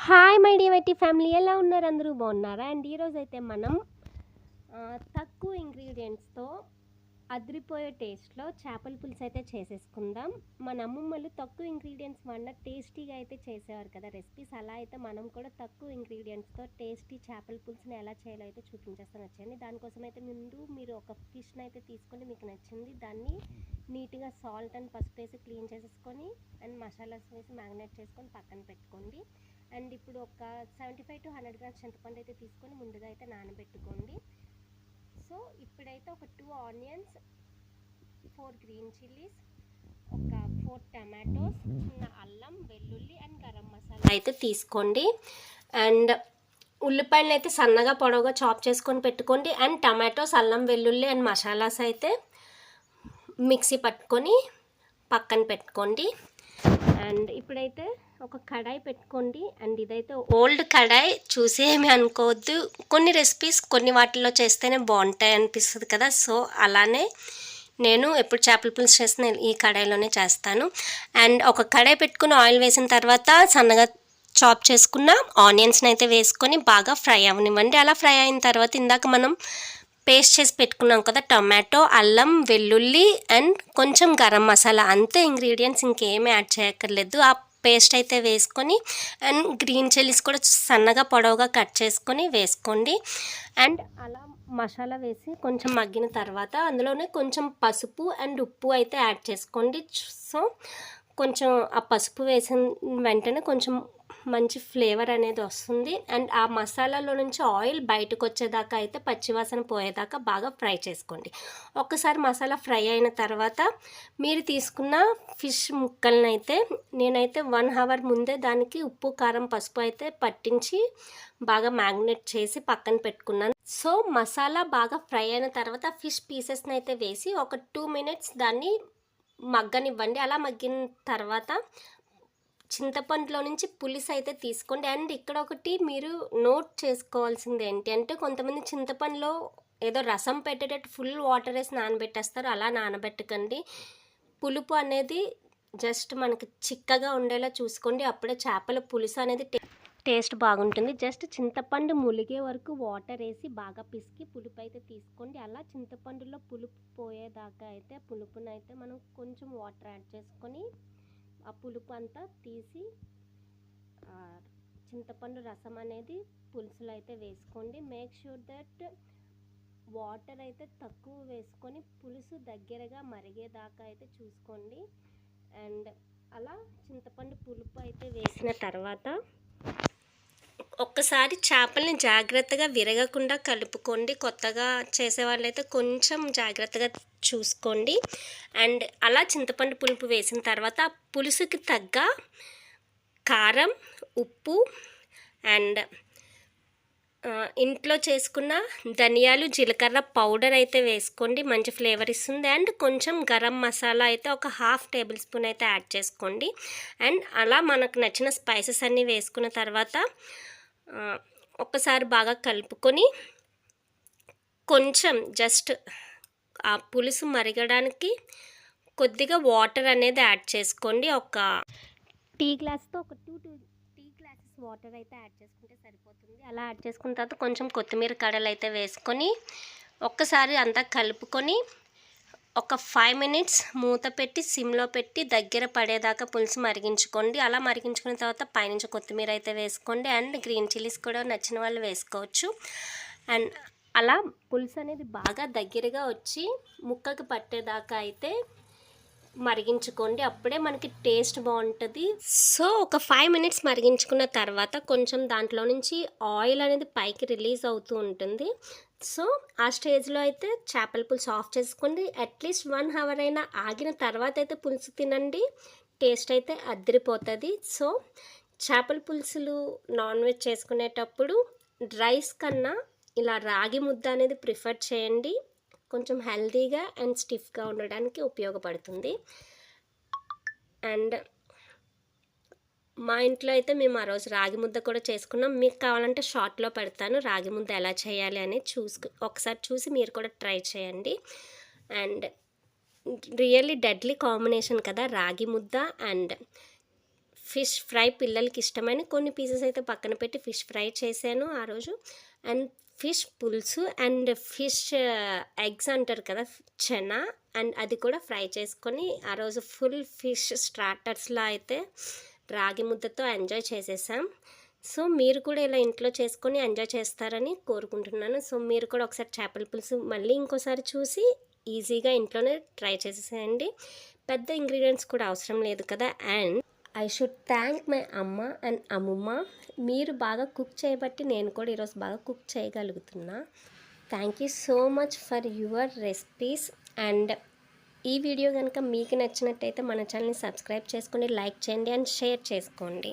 Hi my డివైటీ family, ఎలా ఉన్నారు? అందరూ బాగున్నారా? అండ్ ఈరోజైతే మనం తక్కువ ఇంగ్రీడియంట్స్తో అదిరిపోయే టేస్ట్లో చేపల పులుసు అయితే చేసేసుకుందాం. మన అమ్మమ్మలు తక్కువ ఇంగ్రీడియంట్స్ వాడిన టేస్టీగా అయితే చేసేవారు కదా రెసిపీస్. అలా అయితే మనం కూడా తక్కువ ఇంగ్రీడియంట్స్తో టేస్టీ చేపల పులుసుని ఎలా చేయాలో అయితే చూపించేస్తాను. వచ్చండి. దానికోసం అయితే ముందు మీరు ఒక ఫిష్ని అయితే తీసుకొని మీకు నచ్చింది దాన్ని నీట్గా సాల్ట్ అండ్ పసుపు వేసి క్లీన్ చేసేసుకొని అండ్ మసాలాస్ వేసి మ్యారినేట్ చేసుకొని పక్కన పెట్టుకోండి. అండ్ ఇప్పుడు ఒక 75 to 100 గ్రామ్స్ చింతపండు అయితే తీసుకొని ముందుగా అయితే నానబెట్టుకోండి. సో ఇప్పుడైతే ఒక 2 ఆనియన్స్, 4 గ్రీన్ చిల్లీస్, ఒక 4 టమాటోస్, చిన్న అల్లం, వెల్లుల్లి అండ్ గరం మసాలా అయితే తీసుకోండి. అండ్ ఉల్లిపాయలు అయితే సన్నగా పొడవుగా చాప్ చేసుకొని పెట్టుకోండి. అండ్ టమాటోస్, అల్లం, వెల్లుల్లి అండ్ మసాలాస్ అయితే మిక్సీ పట్టుకొని పక్కన పెట్టుకోండి. అండ్ ఇప్పుడైతే ఒక కడాయి పెట్టుకోండి. అండ్ ఇదైతే ఓల్డ్ కడాయి, చూసి ఏమి అనుకోవద్దు. కొన్ని రెసిపీస్ కొన్ని వాటిల్లో చేస్తేనే బాగుంటాయి అనిపిస్తుంది కదా, సో అలానే నేను ఎప్పుడు చేపల పులుసు చేసిన ఈ కడాయిలోనే చేస్తాను. అండ్ ఒక కడాయి పెట్టుకుని ఆయిల్ వేసిన తర్వాత సన్నగా చాప్ చేసుకున్న ఆనియన్స్ని అయితే వేసుకొని బాగా ఫ్రై అవ్వనివ్వండి. అలా ఫ్రై అయిన తర్వాత ఇందాక మనం పేస్ట్ చేసి పెట్టుకున్నాం కదా, టొమాటో, అల్లం, వెల్లుల్లి అండ్ కొంచెం గరం మసాలా, అంతే ఇంగ్రీడియంట్స్, ఇంకేమీ యాడ్ చేయక్కర్లేదు. ఆ పేస్ట్ అయితే వేసుకొని అండ్ గ్రీన్ చిల్లీస్ కూడా సన్నగా పొడవుగా కట్ చేసుకొని వేసుకోండి. అండ్ అలా మసాలా వేసి కొంచెం మగ్గిన తర్వాత అందులోనే కొంచెం పసుపు అండ్ ఉప్పు అయితే యాడ్ చేసుకోండి. సో కొంచెం ఆ పసుపు వేసిన వెంటనే కొంచెం మంచి ఫ్లేవర్ అనేది వస్తుంది. అండ్ ఆ మసాలాలో నుంచి ఆయిల్ బయటకు వచ్చేదాకా అయితే పచ్చివాసన పోయేదాకా బాగా ఫ్రై చేసుకోండి. ఒక్కసారి మసాలా ఫ్రై అయిన తర్వాత మీరు తీసుకున్న ఫిష్ ముక్కలను అయితే నేనైతే 1 అవర్ ముందే దానికి ఉప్పు, కారం, పసుపు అయితే పట్టించి బాగా మ్యాగ్నేట్ చేసి పక్కన పెట్టుకున్నాను. సో మసాలా బాగా ఫ్రై అయిన తర్వాత ఫిష్ పీసెస్ని అయితే వేసి ఒక 2 మినిట్స్ దాన్ని మగ్గనివ్వండి. అలా మగ్గిన తర్వాత చింతపండులో నుంచి పులుసు అయితే తీసుకోండి. అండ్ ఇక్కడ ఒకటి మీరు నోట్ చేసుకోవాల్సింది ఏంటి అంటే, కొంతమంది చింతపండులో ఏదో రసం పెట్టేటట్టు ఫుల్ వాటర్ వేసి నానబెట్టేస్తారు. అలా నానబెట్టకండి. పులుపు అనేది జస్ట్ మనకి చిక్కగా ఉండేలా చూసుకోండి. అప్పుడే చేపల పులుసు అనేది టేస్ట్ బాగుంటుంది. జస్ట్ చింతపండు ములిగే వరకు వాటర్ వేసి బాగా పిసికి పులుపు అయితే తీసుకోండి. అలా చింతపండులో పులుపు పోయేదాకా అయితే పులుపునైతే మనం కొంచెం వాటర్ యాడ్ చేసుకొని ఆ పులుపు అంతా తీసి చింతపండు రసం అనేది పులుసులో అయితే వేసుకోండి. మేక్ షూర్ దట్ వాటర్ అయితే తక్కువ వేసుకొని పులుసు దగ్గరగా మరిగేదాకా అయితే చూసుకోండి. అండ్ అలా చింతపండు పులుపు అయితే వేసిన తర్వాత ఒక్కసారి చేపల్ని జాగ్రత్తగా విరగకుండా కలుపుకోండి. కొత్తగా చేసే వాళ్ళైతే కొంచెం జాగ్రత్తగా చూసుకోండి. అండ్ అలా చింతపండు పులుపు వేసిన తర్వాత పులుసుకి తగ్గ కారం, ఉప్పు అండ్ ఇంట్లో చేసుకున్న ధనియాలు, జీలకర్ర పౌడర్ అయితే వేసుకోండి. మంచి ఫ్లేవర్ ఇస్తుంది. అండ్ కొంచెం గరం మసాలా అయితే ఒక 1/2 టేబుల్ స్పూన్ అయితే యాడ్ చేసుకోండి. అండ్ అలా మనకు నచ్చిన స్పైసెస్ అన్నీ వేసుకున్న తర్వాత ఒక్కసారి బాగా కలుపుకొని కొంచెం జస్ట్ ఆ పులుసు మరగడానికి కొద్దిగా వాటర్ అనేది యాడ్ చేసుకోండి. ఒక టీ గ్లాస్తో ఒక 2 టీ గ్లాసెస్ వాటర్ అయితే యాడ్ చేసుకుంటే సరిపోతుంది. అలా యాడ్ చేసుకున్న తర్వాత కొంచెం కొత్తిమీర కడలు అయితే వేసుకొని ఒక్కసారి అంతా కలుపుకొని ఒక 5 మినిట్స్ మూత పెట్టి సిమ్లో పెట్టి దగ్గర పడేదాకా పులుసు మరిగించుకోండి. అలా మరిగించుకున్న తర్వాత పైనుంచి కొత్తిమీర అయితే వేసుకోండి. అండ్ గ్రీన్ చిల్లీస్ కూడా నచ్చిన వాళ్ళు వేసుకోవచ్చు. అండ్ అలా పులుసు అనేది బాగా దగ్గరగా వచ్చి ముక్కకి పట్టేదాకా అయితే మరిగించుకోండి. అప్పుడే మనకి టేస్ట్ బాగుంటుంది. సో ఒక 5 మినిట్స్ మరిగించుకున్న తర్వాత కొంచెం దాంట్లో నుంచి ఆయిల్ అనేది పైకి రిలీజ్ అవుతూ ఉంటుంది. సో ఆ స్టేజ్లో అయితే చేపల పులుసు ఆఫ్ చేసుకోండి. అట్లీస్ట్ 1 అవర్ అయినా ఆగిన తర్వాత అయితే పులుసు తినండి. టేస్ట్ అయితే అదిరిపోతుంది. సో చేపల పులుసులు నాన్ వెజ్ చేసుకునేటప్పుడు రైస్ కన్నా ఇలా రాగి ముద్ద అనేది ప్రిఫర్ చేయండి. కొంచెం హెల్తీగా అండ్ స్టిఫ్గా ఉండడానికి ఉపయోగపడుతుంది. అండ్ మా ఇంట్లో అయితే మేము ఆ రోజు రాగి ముద్ద కూడా చేసుకున్నాం. మీకు కావాలంటే షార్ట్లో పెడతాను రాగి ముద్ద ఎలా చేయాలి అని ఒకసారి చూసి మీరు కూడా ట్రై చేయండి. అండ్ రియల్లీ డెడ్లీ కాంబినేషన్ కదా రాగి ముద్ద అండ్ ఫిష్ ఫ్రై పిల్లలకి ఇష్టమని కొన్ని పీసెస్ అయితే పక్కన పెట్టి ఫిష్ ఫ్రై చేశాను ఆ రోజు. అండ్ ఫిష్ పులుసు అండ్ ఫిష్ ఎగ్స్ అంటారు కదా చెనా, అండ్ అది కూడా ఫ్రై చేసుకొని ఆ రోజు ఫుల్ ఫిష్ స్టార్టర్స్లో అయితే రాగి ముద్దతో ఎంజాయ్ చేసేసాం. సో మీరు కూడా ఇలా ఇంట్లో చేసుకొని ఎంజాయ్ చేస్తారని కోరుకుంటున్నాను. సో మీరు కూడా ఒకసారి చేపల పులుసు మళ్ళీ ఇంకోసారి చూసి ఈజీగా ఇంట్లోనే ట్రై చేసేసేయండి. పెద్ద ఇంగ్రీడియంట్స్ కూడా అవసరం లేదు కదా. And I should thank my అమ్మ అండ్ అమ్మమ్మ. మీరు బాగా కుక్ చేయబట్టి నేను కూడా ఈరోజు బాగా కుక్ చేయగలుగుతున్నా. Thank you so much for your recipes. And ఈ వీడియో కనుక మీకు నచ్చినట్టయితే మన ఛానల్ని సబ్స్క్రైబ్ చేసుకోండి, లైక్ చేయండి అండ్ షేర్ చేసుకోండి.